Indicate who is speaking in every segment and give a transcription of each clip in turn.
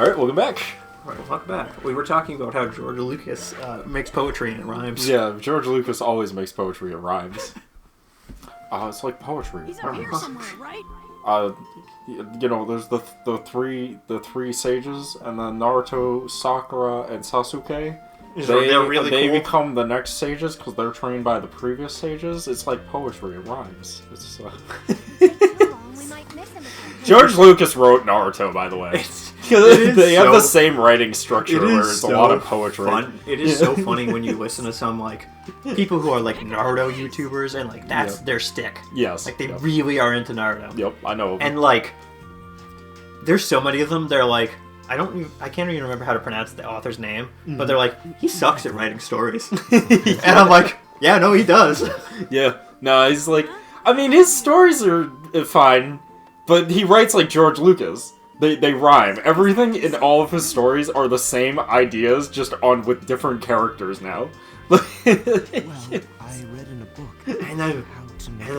Speaker 1: Alright, welcome back.
Speaker 2: Alright, welcome back. We were talking about how George Lucas makes poetry and it rhymes.
Speaker 1: Yeah, George Lucas always makes poetry and rhymes. It's like poetry.
Speaker 3: He's over here somewhere, right?
Speaker 1: You know, there's the three sages, and then Naruto, Sakura, and Sasuke.
Speaker 2: They're really
Speaker 1: they
Speaker 2: cool.
Speaker 1: become the next sages because they're trained by the previous sages. It's like poetry, it rhymes. It's
Speaker 3: We might miss him again.
Speaker 1: George Lucas wrote Naruto, by the way. They have the same writing structure where it's a lot of poetry.
Speaker 2: It is so funny when you listen to some like people who are like Naruto YouTubers and like that's their stick.
Speaker 1: Yes.
Speaker 2: Like they really are into Naruto.
Speaker 1: Yep, I know.
Speaker 2: And like there's so many of them, they're like I can't even remember how to pronounce the author's name, but they're like, he sucks at writing stories. And I'm like, yeah, no, he does.
Speaker 1: Yeah. No, he's like, I mean, his stories are fine, but he writes like George Lucas. They rhyme. Everything in all of his stories are the same ideas, just on with different characters now.
Speaker 4: Well, I read in a book.
Speaker 2: And then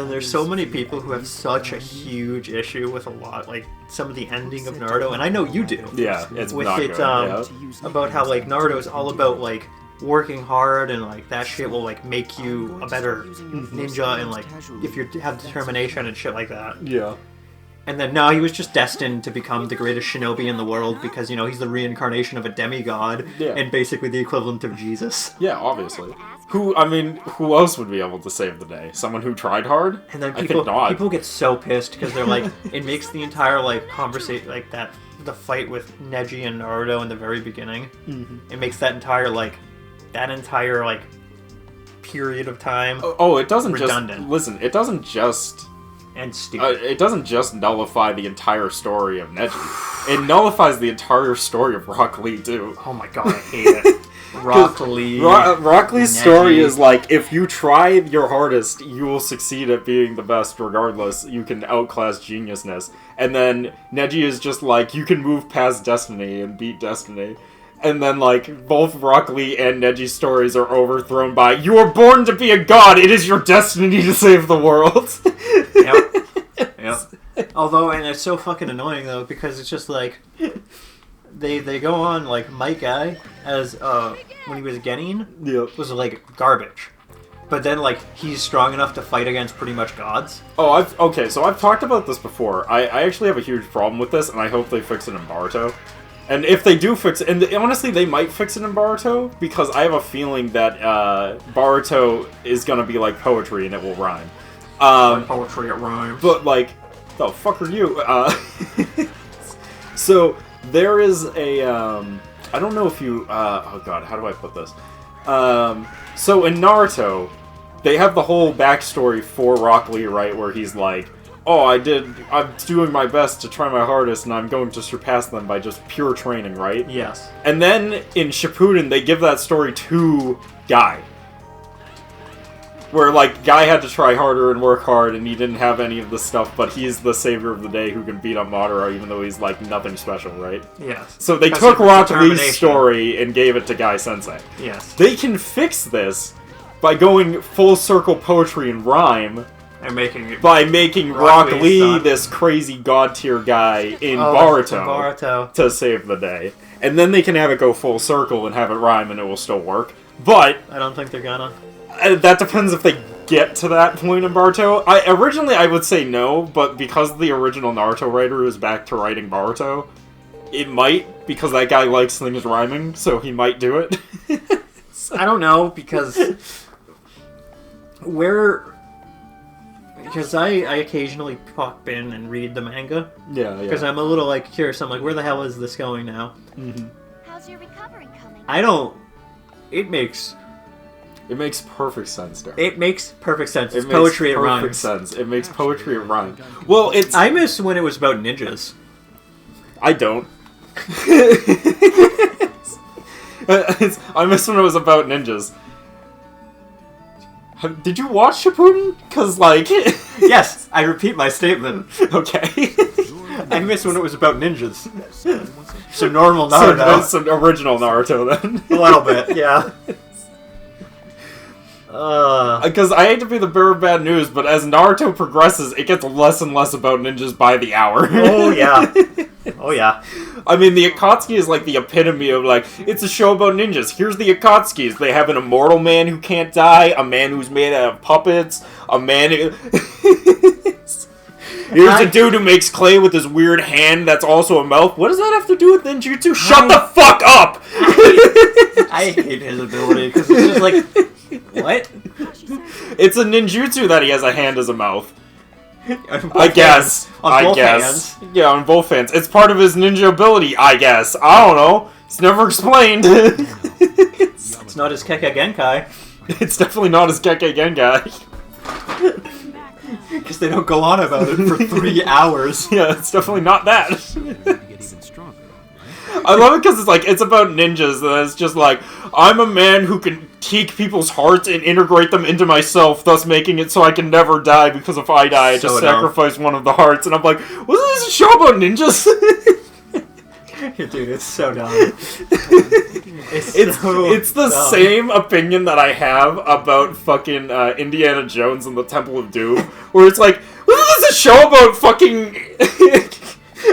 Speaker 2: there's so many people who have such a huge issue with a lot, like some of the ending of Naruto, and I know you do.
Speaker 1: Yeah, it's
Speaker 2: with
Speaker 1: not
Speaker 2: it,
Speaker 1: good. Yeah.
Speaker 2: About how like Naruto is all about like working hard and like that shit will like make you a better ninja and like if you have determination and shit like that.
Speaker 1: Yeah.
Speaker 2: And then no, he was just destined to become the greatest shinobi in the world because you know he's the reincarnation of a demigod and basically the equivalent of Jesus.
Speaker 1: Yeah, obviously. Who else would be able to save the day? Someone who tried hard?
Speaker 2: And then
Speaker 1: I think not.
Speaker 2: people get so pissed because they're like, it makes the entire like conversation like that the fight with Neji and Naruto in the very beginning. It makes that entire period of time.
Speaker 1: Oh, it doesn't
Speaker 2: redundant.
Speaker 1: just listen. It doesn't just.
Speaker 2: And stupid.
Speaker 1: It doesn't just nullify the entire story of Neji. It nullifies the entire story of Rock Lee too.
Speaker 2: Oh my god, I hate it. Rock Lee.
Speaker 1: Rock Lee's
Speaker 2: Neji.
Speaker 1: story is like, if you try your hardest, you will succeed at being the best regardless. You can outclass geniusness. And then Neji is just like, you can move past destiny and beat destiny. And then, like, both Rock Lee and Neji's stories are overthrown by, you were born to be a god, it is your destiny to save the world.
Speaker 2: Yep. Although, and it's so fucking annoying, though, because it's just like, they go on, like, My Guy, as, when he was Genin, was, like, garbage. But then, like, he's strong enough to fight against pretty much gods.
Speaker 1: Oh, so I've talked about this before. I actually have a huge problem with this, and I hope they fix it in Boruto. And if they do fix it, and honestly, they might fix it in Boruto, because I have a feeling that Boruto is gonna be like poetry and it will rhyme.
Speaker 2: Poetry, it rhymes.
Speaker 1: But, like, the fuck are you? So, there is a, I don't know if you, oh god, how do I put this? So in Naruto, they have the whole backstory for Rock Lee, right, where he's like, oh, I'm doing my best to try my hardest, and I'm going to surpass them by just pure training, right?
Speaker 2: Yes.
Speaker 1: And then, in Shippuden, they give that story to Guy. Where, like, Guy had to try harder and work hard, and he didn't have any of the stuff, but he's the savior of the day who can beat up Madara, even though he's, like, nothing special, right?
Speaker 2: Yes.
Speaker 1: So they took Rock Lee's story and gave it to Guy Sensei.
Speaker 2: Yes.
Speaker 1: They can fix this by going full circle poetry and rhyme,
Speaker 2: and
Speaker 1: making Rock Lee this crazy god tier guy in Boruto to save the day. And then they can have it go full circle and have it rhyme and it will still work. But
Speaker 2: I don't think they're gonna.
Speaker 1: That depends if they get to that point in Boruto. Originally I would say no, but because the original Naruto writer is back to writing Boruto, it might, because that guy likes things rhyming, so he might do it.
Speaker 2: I don't know, because I occasionally pop in and read the manga.
Speaker 1: Yeah.
Speaker 2: Because I'm a little, like, curious. I'm like, where the hell is this going now?
Speaker 1: Mm-hmm.
Speaker 3: How's your recovery coming?
Speaker 2: It makes
Speaker 1: perfect sense, Darren.
Speaker 2: It makes perfect sense. It's poetry, it rhymes.
Speaker 1: Perfect sense. It makes poetry, it rhymes. Well,
Speaker 2: I miss when it was about ninjas.
Speaker 1: I don't. I miss when it was about ninjas. Did you watch Shippuden? Because, like...
Speaker 2: Yes, I repeat my statement.
Speaker 1: Okay.
Speaker 2: I miss when it was about ninjas. So normal Naruto.
Speaker 1: So original Naruto, then.
Speaker 2: A little bit, yeah.
Speaker 1: Because I hate to be the bearer of bad news, but as Naruto progresses, it gets less and less about ninjas by the hour.
Speaker 2: Oh, yeah. Oh, yeah.
Speaker 1: I mean, the Akatsuki is like the epitome of, like, it's a show about ninjas. Here's the Akatsuki's. They have an immortal man who can't die, a man who's made out of puppets, a man who... Here's a dude who makes clay with his weird hand that's also a mouth. What does that have to do with ninjutsu? Shut the fuck up!
Speaker 2: I hate his ability, because it's just like... What?
Speaker 1: It's a ninjutsu that he has a hand as a mouth.
Speaker 2: I guess. On both hands.
Speaker 1: Yeah, on both hands. It's part of his ninja ability, I guess. I don't know. It's never explained.
Speaker 2: It's not his Kekkei Genkai.
Speaker 1: It's definitely not his Kekkei Genkai.
Speaker 2: Because they don't go on about it for 3 hours.
Speaker 1: Yeah, it's definitely not that.
Speaker 4: Get even stronger, right?
Speaker 1: I love it because it's like, it's about ninjas, and it's just like, I'm a man who can take people's hearts and integrate them into myself, thus making it so I can never die, because if I die, I just sacrifice one of the hearts. And I'm like, wasn't this a show about ninjas?
Speaker 2: Dude, it's so dumb.
Speaker 1: It's the same opinion that I have about fucking Indiana Jones and the Temple of Doom, where it's like, wasn't this a show about fucking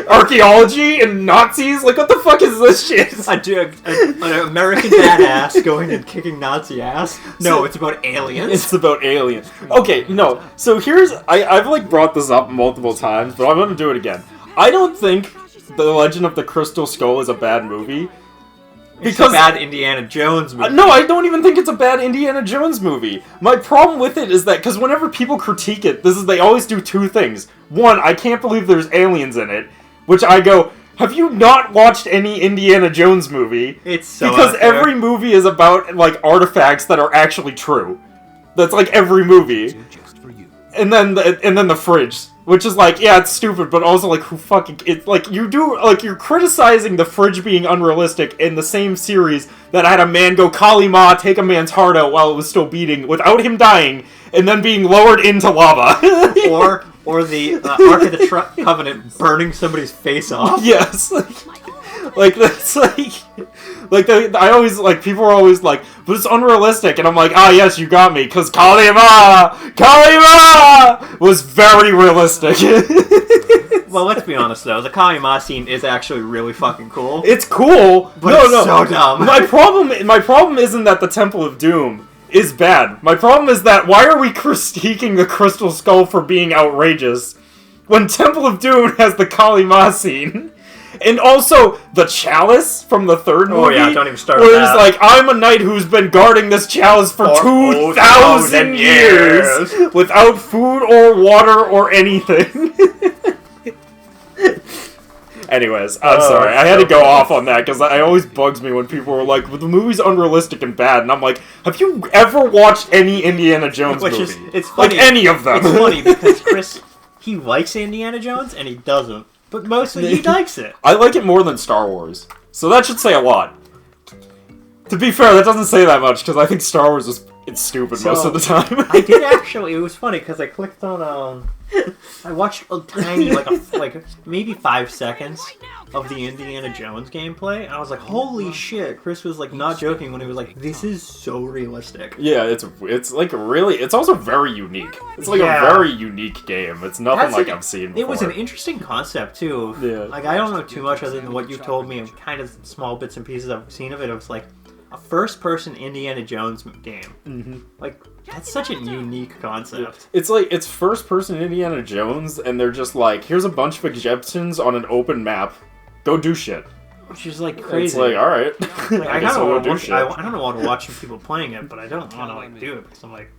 Speaker 1: archaeology and Nazis? Like, what the fuck is this shit?
Speaker 2: An American badass going and kicking Nazi ass? No, it's about aliens.
Speaker 1: It's about aliens. Okay, no. So here's... I've, like, brought this up multiple times, but I'm gonna do it again. I don't think The Legend of the Crystal Skull is a bad movie.
Speaker 2: It's a bad Indiana Jones movie.
Speaker 1: No, I don't even think it's a bad Indiana Jones movie. My problem with it is that, because whenever people critique it, they always do two things. One, I can't believe there's aliens in it, which I go, have you not watched any Indiana Jones movie?
Speaker 2: It's so
Speaker 1: because every movie is about, like, artifacts that are actually true. That's like every movie.
Speaker 4: Just for you.
Speaker 1: And then the fridge. Which is like, yeah, it's stupid, but also like, who fucking... It's like, you're criticizing the fridge being unrealistic in the same series that had a man go Kali Ma, take a man's heart out while it was still beating, without him dying, and then being lowered into lava.
Speaker 2: or the Ark of the Covenant burning somebody's face off.
Speaker 1: Yes. Like, that's like... I always, like, people are always like, but it's unrealistic, and I'm like, ah, yes, you got me, because Kali Ma was very realistic.
Speaker 2: Well, let's be honest, though, the Kali Ma scene is actually really fucking cool.
Speaker 1: It's cool,
Speaker 2: but it's so dumb.
Speaker 1: My problem isn't that the Temple of Doom is bad. My problem is that, why are we critiquing the Crystal Skull for being outrageous, when Temple of Doom has the Kali Ma scene? And also, the chalice from the third movie.
Speaker 2: Oh yeah, don't even start
Speaker 1: where
Speaker 2: with
Speaker 1: it's
Speaker 2: that.
Speaker 1: like, I'm a knight who's been guarding this chalice for 2,000 years without food or water or anything. Anyways, I'm sorry. I had to go off on that, because it always bugs me when people are like, well, the movie's unrealistic and bad. And I'm like, have you ever watched any Indiana Jones movie?
Speaker 2: It's funny.
Speaker 1: Like, any of them.
Speaker 2: It's funny, because Chris, he likes Indiana Jones, and he doesn't. But mostly he likes it.
Speaker 1: I like it more than Star Wars. So that should say a lot. To be fair, that doesn't say that much, because I think Star Wars it's stupid most of the time.
Speaker 2: I did actually, it was funny, because I clicked on, I watched a tiny, like maybe 5 seconds of the Indiana Jones gameplay, and I was like, holy shit, Chris was like not joking when he was like, this is so realistic.
Speaker 1: Yeah, it's like really, it's also very unique. It's like a very unique game. It's nothing like I've seen before.
Speaker 2: It was an interesting concept too.
Speaker 1: Yeah.
Speaker 2: Like, I don't know too much other than what you told me, and kind of small bits and pieces I've seen of it. It was like a first-person Indiana Jones game. Mm-hmm. Like, that's such a unique concept.
Speaker 1: It's like, it's first-person Indiana Jones, and they're just like, here's a bunch of Egyptians on an open map. Go do shit.
Speaker 2: Which is like crazy.
Speaker 1: It's like, alright.
Speaker 2: Like, I don't want to watch people playing it, but I don't want to like do it, because I'm like,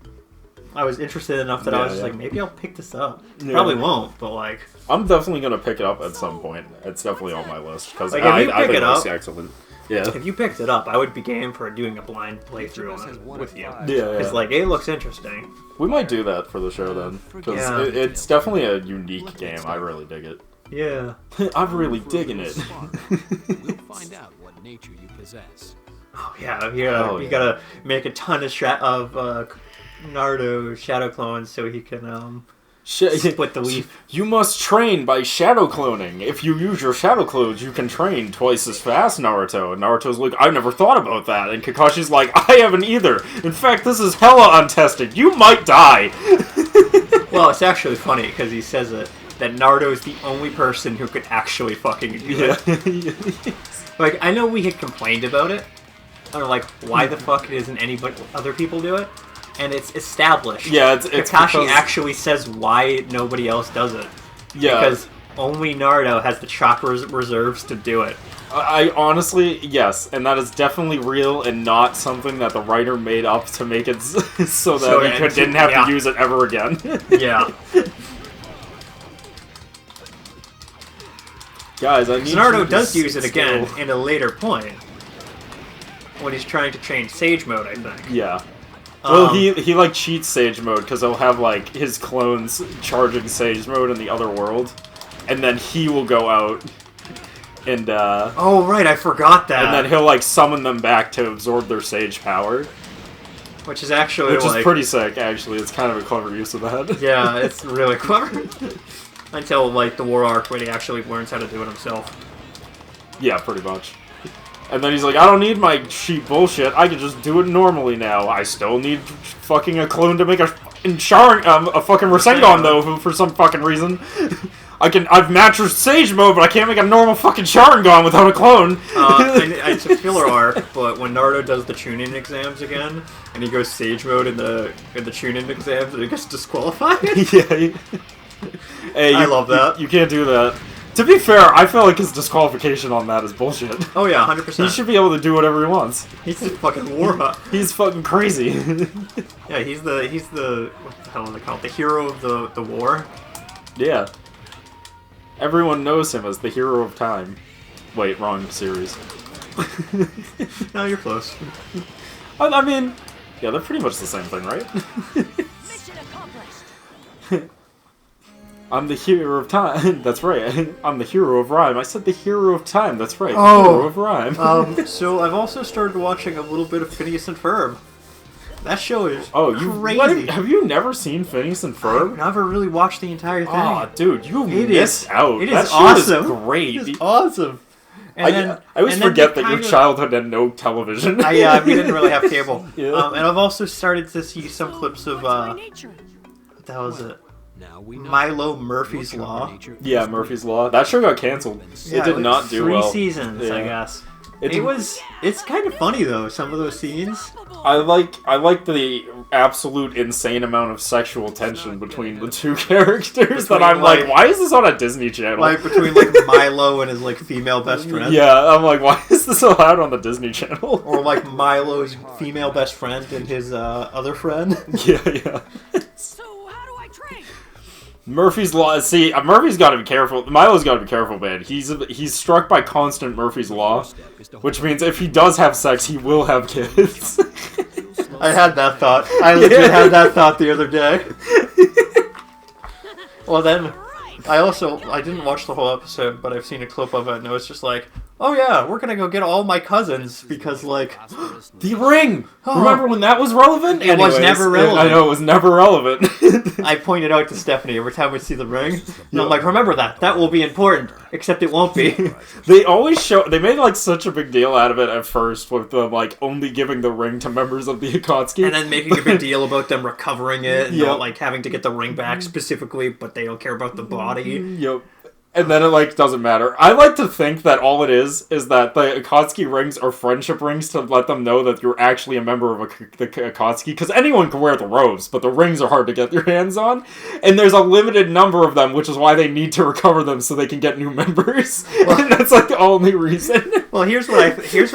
Speaker 2: I was interested enough that I was just like, maybe I'll pick this up. Yeah. Probably won't, but like,
Speaker 1: I'm definitely gonna pick it up at some point. It's definitely on my list, because
Speaker 2: like,
Speaker 1: I think it looks excellent. Yeah.
Speaker 2: If you picked it up, I would be game for doing a blind playthrough on it with you.
Speaker 1: Yeah.
Speaker 2: Because like, it looks interesting.
Speaker 1: We might do that for the show then, because it's definitely a unique game. I really dig it.
Speaker 2: Yeah.
Speaker 1: I'm really digging it.
Speaker 4: We'll find out what nature you possess.
Speaker 2: Oh yeah, you gotta make a ton of Naruto shadow clones so he can split the leaf.
Speaker 1: You must train by shadow cloning. If you use your shadow clones, you can train twice as fast, Naruto. And Naruto's like, I never thought about that. And Kakashi's like, I haven't either. In fact, this is hella untested. You might die.
Speaker 2: Well, it's actually funny, because he says it, that Naruto is the only person who could actually fucking do it. Like, I know we had complained about it, or like, why the fuck isn't anybody, other people do it? And it's established.
Speaker 1: Yeah, it's
Speaker 2: Kakashi
Speaker 1: because...
Speaker 2: actually says why nobody else does it.
Speaker 1: Yeah.
Speaker 2: Because only Naruto has the chakra reserves to do it.
Speaker 1: I honestly, yes, and that is definitely real and not something that the writer made up to make it so that he didn't have to use it ever again.
Speaker 2: Yeah.
Speaker 1: Guys, I need
Speaker 2: Naruto
Speaker 1: you to
Speaker 2: does use it
Speaker 1: sit
Speaker 2: again
Speaker 1: still.
Speaker 2: in a later point. When he's trying to change Sage Mode, I think.
Speaker 1: Yeah. Well, he like cheats Sage Mode because he'll have like his clones charging Sage Mode in the other world, and then he will go out and
Speaker 2: oh right, I forgot that.
Speaker 1: and then he'll like summon them back to absorb their Sage power,
Speaker 2: which is actually
Speaker 1: is pretty sick. Actually, it's kind of a clever use of that.
Speaker 2: Yeah, it's really clever. Until like the war arc when he actually learns how to do it himself.
Speaker 1: Yeah, pretty much. And then he's like, I don't need my cheap bullshit. I can just do it normally now. I still need fucking a clone to make a fucking Rasengan though for some fucking reason. I've mastered Sage Mode, but I can't make a normal fucking Sharingan without a clone.
Speaker 2: It's a filler arc, but when Naruto does the Chunin exams again, and he goes Sage Mode in the Chunin exams, he gets disqualified.
Speaker 1: Yeah. Hey,
Speaker 2: I love that.
Speaker 1: You can't do that. To be fair, I feel like his disqualification on that is bullshit.
Speaker 2: Oh yeah, 100%.
Speaker 1: He should be able to do whatever he wants.
Speaker 2: He's a fucking war.
Speaker 1: He's fucking crazy.
Speaker 2: Yeah, he's the what the hell is it called? The hero of the war.
Speaker 1: Yeah. Everyone knows him as the hero of time. Wait, wrong series.
Speaker 2: No, you're close.
Speaker 1: I mean, yeah, they're pretty much the same thing, right?
Speaker 3: Mission accomplished.
Speaker 1: I'm the hero of time. That's right. I'm the hero of rhyme. I said the hero of time. That's right.
Speaker 2: Oh.
Speaker 1: Hero of rhyme.
Speaker 2: So I've also started watching a little bit of Phineas and Ferb. That show is
Speaker 1: crazy. Have you never seen Phineas and Ferb?
Speaker 2: I've never really watched the entire thing.
Speaker 1: Oh, dude, you
Speaker 2: It
Speaker 1: missed
Speaker 2: is-
Speaker 1: out.
Speaker 2: it
Speaker 1: That
Speaker 2: is
Speaker 1: show
Speaker 2: awesome.
Speaker 1: is great.
Speaker 2: It is awesome. And
Speaker 1: I always forget that your childhood had no television.
Speaker 2: We didn't really have cable.
Speaker 1: Yeah.
Speaker 2: And I've also started to see some clips of
Speaker 3: My nature.
Speaker 2: what the hell is it?
Speaker 4: Now we know
Speaker 2: Milo Murphy's Law.
Speaker 1: Yeah, Murphy's Law. That show got canceled.
Speaker 2: Yeah,
Speaker 1: it did
Speaker 2: like
Speaker 1: not do
Speaker 2: 3
Speaker 1: well.
Speaker 2: seasons, I
Speaker 1: Yeah.
Speaker 2: guess.
Speaker 1: It
Speaker 2: It's kind of funny though. Some of those scenes.
Speaker 1: I like the absolute insane amount of sexual tension between the two characters that I'm like, why is this on a Disney Channel?
Speaker 2: Like between like Milo and his like female best friend.
Speaker 1: Yeah, I'm like, why is this allowed on the Disney Channel?
Speaker 2: Or like Milo's female best friend and his other friend.
Speaker 1: Yeah.
Speaker 3: So how do I train?
Speaker 1: Murphy's Law. See, Murphy's got to be careful. Milo's got to be careful, man. He's struck by constant Murphy's Law, which means if he does have sex, he will have kids.
Speaker 2: I had that thought. I legit had that thought the other day. Well then, I didn't watch the whole episode, but I've seen a clip of it, and it was just like, oh yeah, we're gonna go get all my cousins, because like...
Speaker 1: The ring! Remember when that was relevant?
Speaker 2: It was never relevant.
Speaker 1: I know, it was never relevant.
Speaker 2: I pointed out to Stephanie every time we see the ring, and I'm like, remember that, that will be important, except it won't be.
Speaker 1: They made like such a big deal out of it at first, with them like only giving the ring to members of the Akatsuki.
Speaker 2: And then making a big deal about them recovering it, and
Speaker 1: Yep.
Speaker 2: not like having to get the ring back specifically, but they don't care about the body.
Speaker 1: Yep. And then it, like, doesn't matter. I like to think that all it is that the Akatsuki rings are friendship rings to let them know that you're actually a member of the Akatsuki, because anyone can wear the robes, but the rings are hard to get your hands on, and there's a limited number of them, which is why they need to recover them so they can get new members.
Speaker 2: Well,
Speaker 1: and that's, like, the only reason.
Speaker 2: Well, here's what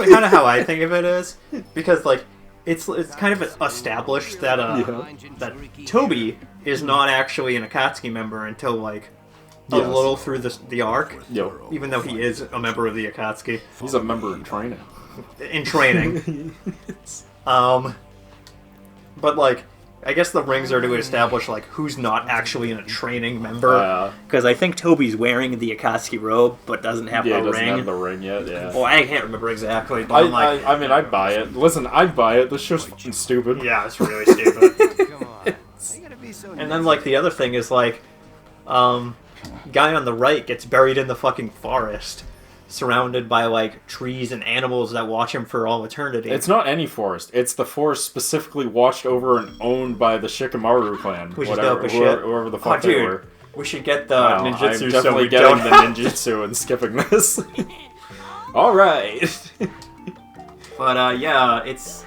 Speaker 2: kind of how I think of it is, because, like, it's kind of established that, that Toby is not actually an Akatsuki member until, like, a little through the arc, even though he is a member of the Akatsuki.
Speaker 1: He's a member in training.
Speaker 2: In training. But, like, I guess the rings are to establish, like, who's not actually in a training member. Because I think Toby's wearing the Akatsuki robe, but doesn't have the ring.
Speaker 1: Yeah, doesn't have the ring yet, yeah.
Speaker 2: Well, I can't remember exactly, but
Speaker 1: I mean, I'd buy it. Listen, I'd buy it. This show's fucking stupid.
Speaker 2: Yeah, it's really stupid.
Speaker 4: Come on. You gotta be so
Speaker 2: And then, like, the other thing is, like, guy on the right gets buried in the fucking forest, surrounded by, like, trees and animals that watch him for all eternity.
Speaker 1: It's not any forest. It's the forest specifically watched over and owned by the Shikamaru clan.
Speaker 2: Which is dope as shit.
Speaker 1: Whoever the fuck they were.
Speaker 2: We should get the
Speaker 1: Wow,
Speaker 2: ninjutsu
Speaker 1: I'm
Speaker 2: so
Speaker 1: definitely
Speaker 2: we
Speaker 1: getting
Speaker 2: don't
Speaker 1: the ninjutsu and skipping this. Alright.
Speaker 2: But, yeah, it's...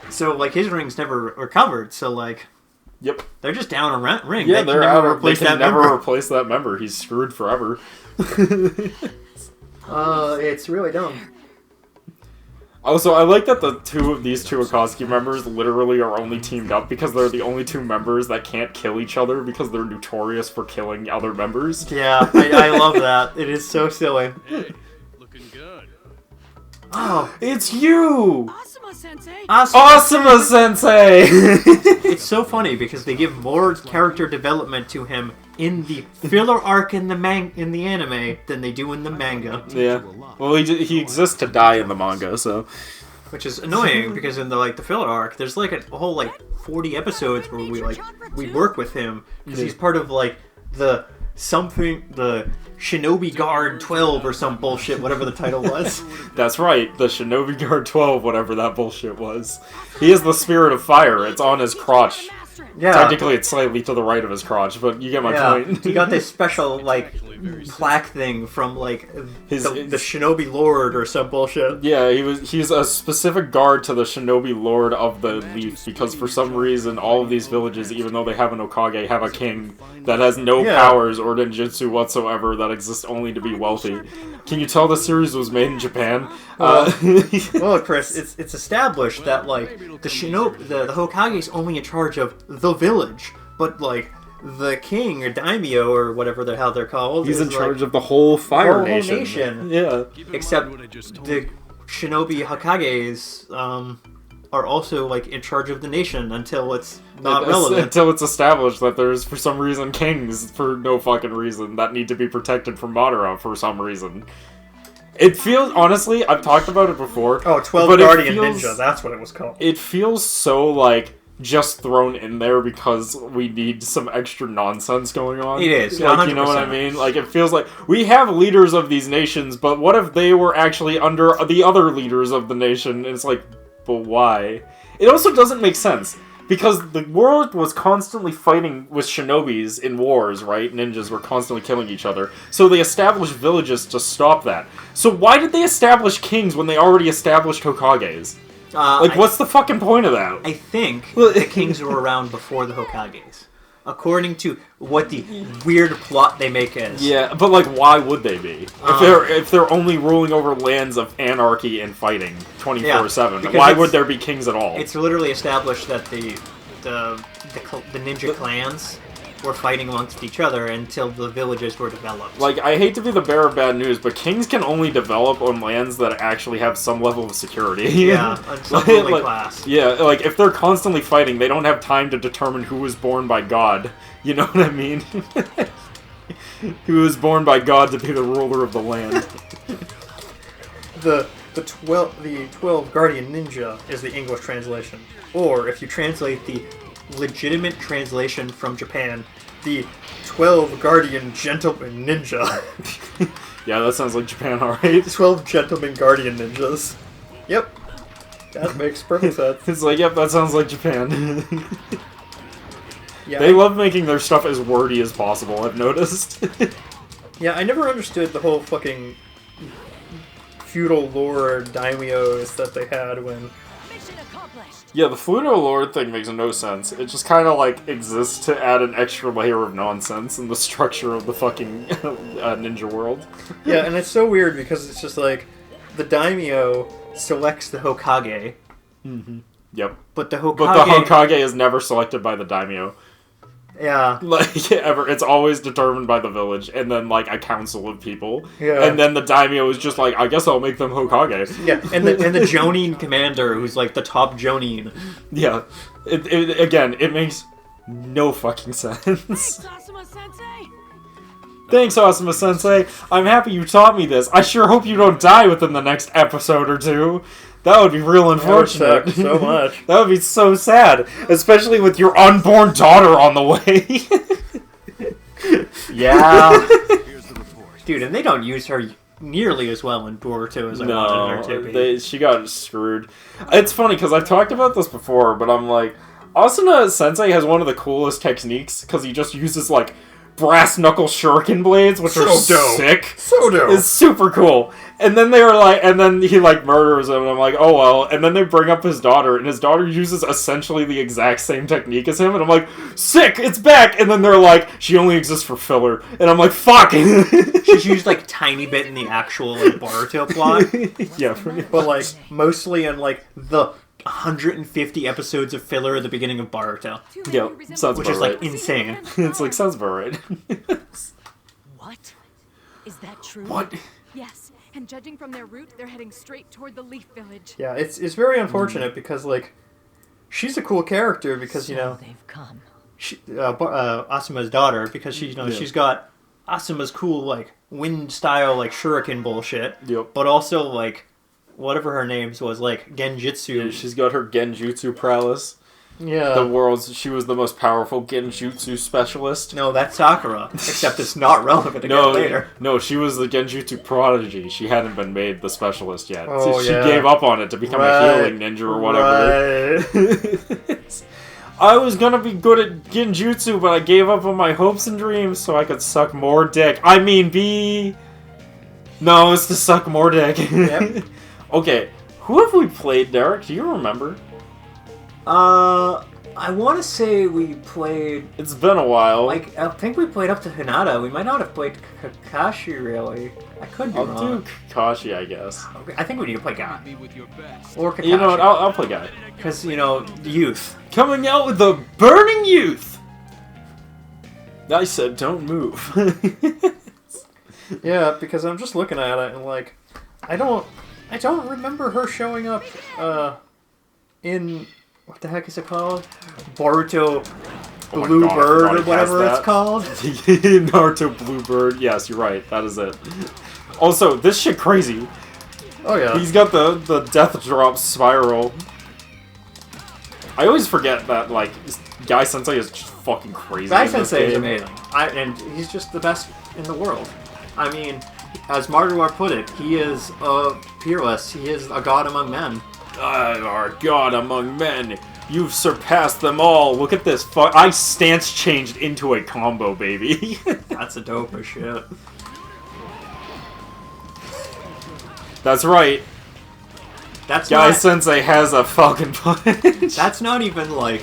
Speaker 2: So, like, his ring's never recovered, so, like...
Speaker 1: Yep.
Speaker 2: They're just down a ring.
Speaker 1: Yeah,
Speaker 2: they
Speaker 1: they're
Speaker 2: can
Speaker 1: out.
Speaker 2: never replace
Speaker 1: They can
Speaker 2: that
Speaker 1: never
Speaker 2: member.
Speaker 1: replace that member. He's screwed forever.
Speaker 2: It's really dumb.
Speaker 1: Also, I like that these two Akatsuki members literally are only teamed up because they're the only two members that can't kill each other because they're notorious for killing other members.
Speaker 2: Yeah, I love that. It is so silly.
Speaker 5: Hey, looking good.
Speaker 2: Oh,
Speaker 1: It's you!
Speaker 3: Asuma-sensei!
Speaker 1: Asuma Sensei!
Speaker 2: It's so funny because they give more character development to him in the filler arc in the anime than they do in the manga,
Speaker 1: Yeah. Well, he exists to die in the manga, so...
Speaker 2: which is annoying because in the filler arc, there's like a whole 40 episodes where we work with him because he's part of the Shinobi Guard 12 or some bullshit, whatever the title was.
Speaker 1: That's right, the Shinobi Guard 12, whatever that bullshit was. He is the spirit of fire. It's on his crotch.
Speaker 2: Yeah.
Speaker 1: Technically, it's slightly to the right of his crotch, but you get my point.
Speaker 2: He got this special plaque thing from the Shinobi Lord or some bullshit.
Speaker 1: Yeah, he's a specific guard to the Shinobi Lord of the Leaf, because for some reason all of these villages, even though they have an Okage, have a king that has no powers or ninjutsu whatsoever, that exists only to be wealthy. Can you tell the series was made in Japan?
Speaker 2: Well, Chris, it's established that the Shinobi, the Hokage's only in charge of the village, but the king or daimyo or whatever the hell they're called,
Speaker 1: He's in charge of the whole Fire
Speaker 2: whole
Speaker 1: Nation.
Speaker 2: nation.
Speaker 1: Yeah.
Speaker 2: Except the Shinobi Hokages are also in charge of the nation until it's not relevant.
Speaker 1: Until it's established that there's, for some reason, kings for no fucking reason that need to be protected from Madara for some reason. It feels, honestly, I've talked about it before.
Speaker 2: Oh, 12
Speaker 1: but
Speaker 2: Guardian Ninja, that's what it was called.
Speaker 1: It feels so, just thrown in there because we need some extra nonsense going on.
Speaker 2: It is,
Speaker 1: you know what I
Speaker 2: 100%.
Speaker 1: mean? It feels like we have leaders of these nations, but what if they were actually under the other leaders of the nation? And it's but why? It also doesn't make sense. Because the world was constantly fighting with shinobis in wars, right? Ninjas were constantly killing each other. So they established villages to stop that. So why did they establish kings when they already established Hokages? What's the fucking point of that?
Speaker 2: I think the kings were around before the Hokages, according to what the weird plot they make is.
Speaker 1: Yeah, but why would they be? If they're only ruling over lands of anarchy and fighting 24/7, why would there be kings at all?
Speaker 2: It's literally established that the ninja clans were fighting amongst each other until the villages were developed.
Speaker 1: I hate to be the bearer of bad news, but kings can only develop on lands that actually have some level of security.
Speaker 2: Yeah, some ruling class.
Speaker 1: Yeah, if they're constantly fighting, they don't have time to determine who was born by God. You know what I mean? Who was born by God to be the ruler of the land.
Speaker 2: The 12 Guardian Ninja is the English translation. Or, if you translate the legitimate translation from Japan, the 12 Guardian Gentleman Ninja.
Speaker 1: Yeah, that sounds like Japan, alright.
Speaker 2: 12 Gentleman Guardian Ninjas. Yep. That makes perfect sense.
Speaker 1: It's yep, that sounds like Japan.
Speaker 2: Yeah,
Speaker 1: they love making their stuff as wordy as possible, I've noticed.
Speaker 2: Yeah, I never understood the whole fucking feudal lord daimyos that they had when...
Speaker 3: Mission accomplished.
Speaker 1: Yeah, the Fluto Lord thing makes no sense. It just kind of exists to add an extra layer of nonsense in the structure of the fucking ninja world.
Speaker 2: Yeah, and it's so weird because it's just the daimyo selects the Hokage.
Speaker 1: Mm-hmm. Yep.
Speaker 2: But the Hokage...
Speaker 1: But the Hokage is never selected by the daimyo.
Speaker 2: Yeah.
Speaker 1: Ever. It's always determined by the village, and then, a council of people.
Speaker 2: Yeah.
Speaker 1: And then the daimyo is just I guess I'll make them Hokage.
Speaker 2: Yeah, and the Jonin commander, who's, the top Jonin.
Speaker 1: Yeah. It makes no fucking sense.
Speaker 3: Thanks, Asuma-sensei!
Speaker 1: Thanks, Asuma Sensei. I'm happy you taught me this. I sure hope you don't die within the next episode or two. That would be real unfortunate.
Speaker 2: That would suck so much.
Speaker 1: That would be so sad, especially with your unborn daughter on the way.
Speaker 2: Yeah.
Speaker 4: Here's the report.
Speaker 2: Dude, and they don't use her nearly as well in Boruto as I wanted her to be.
Speaker 1: She got screwed. It's funny because I've talked about this before, but I'm like, Asuna Sensei has one of the coolest techniques because he just uses like brass knuckle shuriken blades, which are
Speaker 2: So dope.
Speaker 1: sick.
Speaker 2: So dope.
Speaker 1: It's super cool. And then they were like, and then he like murders him, and I'm like, oh well. And then they bring up his daughter, and his daughter uses essentially the exact same technique as him, and I'm like, sick, it's back. And then they're like, she only exists for filler, and I'm like, fuck.
Speaker 2: She's used like tiny bit in the actual like Boruto plot,
Speaker 1: Yeah, pretty
Speaker 2: but
Speaker 1: much.
Speaker 2: like mostly in like the 150 episodes of filler at the beginning of Boruto,
Speaker 1: Yeah, sounds
Speaker 2: which
Speaker 1: about
Speaker 2: is
Speaker 1: right.
Speaker 2: like insane.
Speaker 1: It's like, sounds about right.
Speaker 3: What? Is that true?
Speaker 1: What?
Speaker 3: Yes, and judging from their route, they're heading straight toward the Leaf Village.
Speaker 2: Yeah, it's very unfortunate because like she's a cool character because you know
Speaker 3: They've come.
Speaker 2: she, Asuma's daughter because she
Speaker 1: Yeah.
Speaker 2: she's got Asuma's cool like wind style like shuriken bullshit,
Speaker 1: Yep.
Speaker 2: but also like whatever her name's was like genjutsu.
Speaker 1: She's got her genjutsu prowess.
Speaker 2: Yeah.
Speaker 1: She was the most powerful genjutsu specialist.
Speaker 2: No, that's Sakura. Except it's not relevant again
Speaker 1: No,
Speaker 2: later.
Speaker 1: no, she was the genjutsu prodigy. She hadn't been made the specialist yet.
Speaker 2: Oh,
Speaker 1: She
Speaker 2: yeah.
Speaker 1: gave up on it to become
Speaker 2: Right.
Speaker 1: a healing ninja or whatever.
Speaker 2: Right.
Speaker 1: I was gonna be good at genjutsu, but I gave up on my hopes and dreams so I could suck more dick. I mean, No, it's to suck more dick.
Speaker 2: Yep.
Speaker 1: Okay, who have we played, Derek? Do you remember?
Speaker 2: I want to say we played.
Speaker 1: It's been a while.
Speaker 2: Like, I think we played up to Hinata. We might not have played Kakashi, really. I could be
Speaker 1: I'll
Speaker 2: wrong.
Speaker 1: do Kakashi, I guess.
Speaker 2: I think we need to play Guy.
Speaker 5: Be with your best.
Speaker 2: Or Kakashi.
Speaker 1: You know what? I'll play Guy.
Speaker 2: Because, you know, youth.
Speaker 1: Coming out with the Burning Youth! I said don't move.
Speaker 2: Yeah, because I'm just looking at it and, like, I don't remember her showing up, in... What the heck is it called? Boruto
Speaker 1: Oh my
Speaker 2: Blue
Speaker 1: God, I
Speaker 2: Bird
Speaker 1: forgot
Speaker 2: or
Speaker 1: he
Speaker 2: whatever
Speaker 1: has
Speaker 2: it's
Speaker 1: that.
Speaker 2: called.
Speaker 1: Naruto Bluebird. Yes, you're right. That is it. Also, this shit crazy.
Speaker 2: Oh, yeah.
Speaker 1: He's got the death drop spiral. I always forget that, like, Guy Sensei is just fucking crazy.
Speaker 2: Guy
Speaker 1: in this
Speaker 2: Sensei is
Speaker 1: game.
Speaker 2: amazing. And he's just the best in the world. I mean, as Marduar put it, he is peerless. He is a god among men.
Speaker 1: Our god among men. You've surpassed them all. Look at this. I stance changed into a combo, baby.
Speaker 2: That's a dope as shit.
Speaker 1: That's right.
Speaker 2: That's
Speaker 1: Guy
Speaker 2: not,
Speaker 1: Sensei has a Falcon Punch.
Speaker 2: that's not even like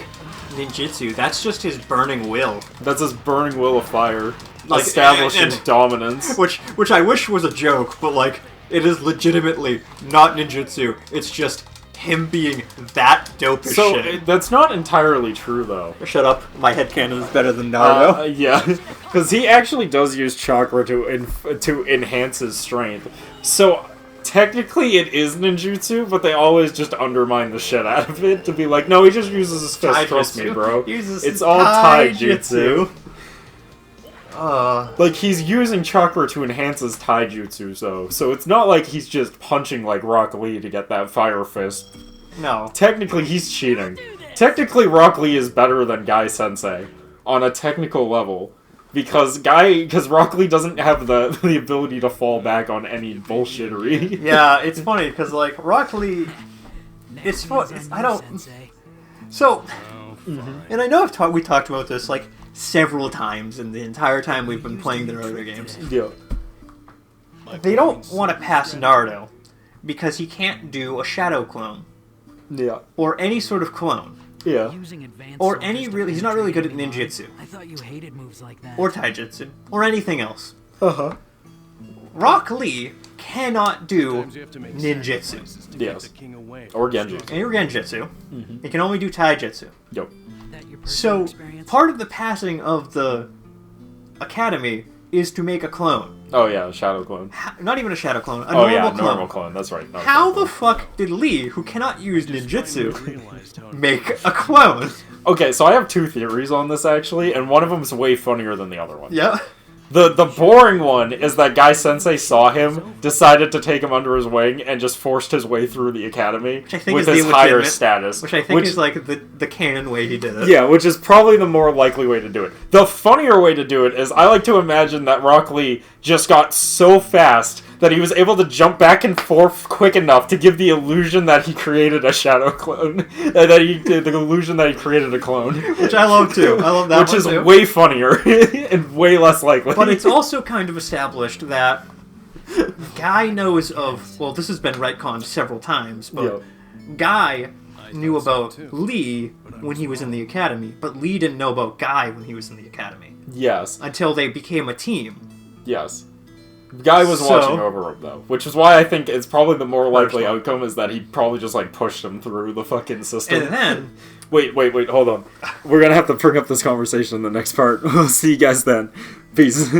Speaker 2: ninjutsu. That's just his burning will.
Speaker 1: That's his burning will of fire.
Speaker 2: Like,
Speaker 1: Establishing
Speaker 2: and-
Speaker 1: dominance.
Speaker 2: Which I wish was a joke, but like it is legitimately not ninjutsu. It's just him being that dope as
Speaker 1: So,
Speaker 2: shit.
Speaker 1: that's not entirely true, though.
Speaker 2: Shut up. My headcanon is better than Naruto.
Speaker 1: Yeah, because he actually does use chakra to enhance his strength. So, technically it is ninjutsu, but they always just undermine the shit out of it to be like, no, he just uses his fist, trust me,
Speaker 2: Taijutsu.
Speaker 1: bro.
Speaker 2: He uses
Speaker 1: It's all taijutsu.
Speaker 2: Taijutsu.
Speaker 1: Like, he's using chakra to enhance his taijutsu, so it's not like he's just punching like Rock Lee to get that fire fist.
Speaker 2: No.
Speaker 1: Technically, he's cheating. Technically, Rock Lee is better than Guy Sensei on a technical level. Because Rock Lee doesn't have the ability to fall back on any bullshittery.
Speaker 2: Yeah, it's funny because like Rock Lee, it's fun. I don't. So, and I know we talked about this like several times in the entire time we've been playing the Naruto games.
Speaker 1: Yeah.
Speaker 2: They don't want to pass Naruto because he can't do a shadow clone
Speaker 1: Yeah.
Speaker 2: or any sort of clone
Speaker 1: Yeah.
Speaker 3: Using advanced
Speaker 2: or
Speaker 3: soldiers
Speaker 2: any
Speaker 3: to
Speaker 2: really. He's not really good at ninjutsu
Speaker 3: I thought you hated moves like that.
Speaker 2: or taijutsu or anything else.
Speaker 1: Uh-huh.
Speaker 2: Rock Lee cannot do
Speaker 5: Sometimes you have to make
Speaker 2: ninjutsu
Speaker 5: sacrifices to keep
Speaker 1: Yes.
Speaker 5: the king away.
Speaker 1: Or Genji.
Speaker 2: and genjutsu. He can only do taijutsu.
Speaker 1: Yep.
Speaker 3: That your personal
Speaker 2: So,
Speaker 3: experience?
Speaker 2: part of the passing of the academy is to make a clone.
Speaker 1: Oh yeah, Shadow Clone.
Speaker 2: Not even a shadow clone, a
Speaker 1: Oh
Speaker 2: normal
Speaker 1: yeah,
Speaker 2: clone.
Speaker 1: normal clone. That's right. normal
Speaker 2: How
Speaker 1: clone.
Speaker 2: the fuck did Lee, who cannot use ninjutsu,
Speaker 5: Realized how
Speaker 2: make a clone?
Speaker 1: Okay, so I have two theories on this actually, and one of them is way funnier than the other one.
Speaker 2: Yeah.
Speaker 1: The boring one is that Guy Sensei saw him, decided to take him under his wing, and just forced his way through the academy with his higher status.
Speaker 2: Which I think is like the canon way he did it.
Speaker 1: Yeah, which is probably the more likely way to do it. The funnier way to do it is I like to imagine that Rock Lee just got so fast that he was able to jump back and forth quick enough to give the illusion that he created a shadow clone. The illusion that he created a clone.
Speaker 2: Which I love too. I love that
Speaker 1: Which
Speaker 2: one
Speaker 1: is
Speaker 2: too.
Speaker 1: way funnier and way less likely.
Speaker 2: But it's also kind of established that Guy knows of... Well, this has been retconned several times, but Guy knew about Lee when he was in the academy, but Lee didn't know about Guy when he was in the academy.
Speaker 1: Yes.
Speaker 2: Until they became a team.
Speaker 1: Yes. Guy was watching over him, though, which is why I think it's probably the more likely outcome is that he probably just, like, pushed him through the fucking system.
Speaker 2: And then...
Speaker 1: Wait, hold on. We're gonna have to bring up this conversation in the next part. We'll see you guys then. Peace.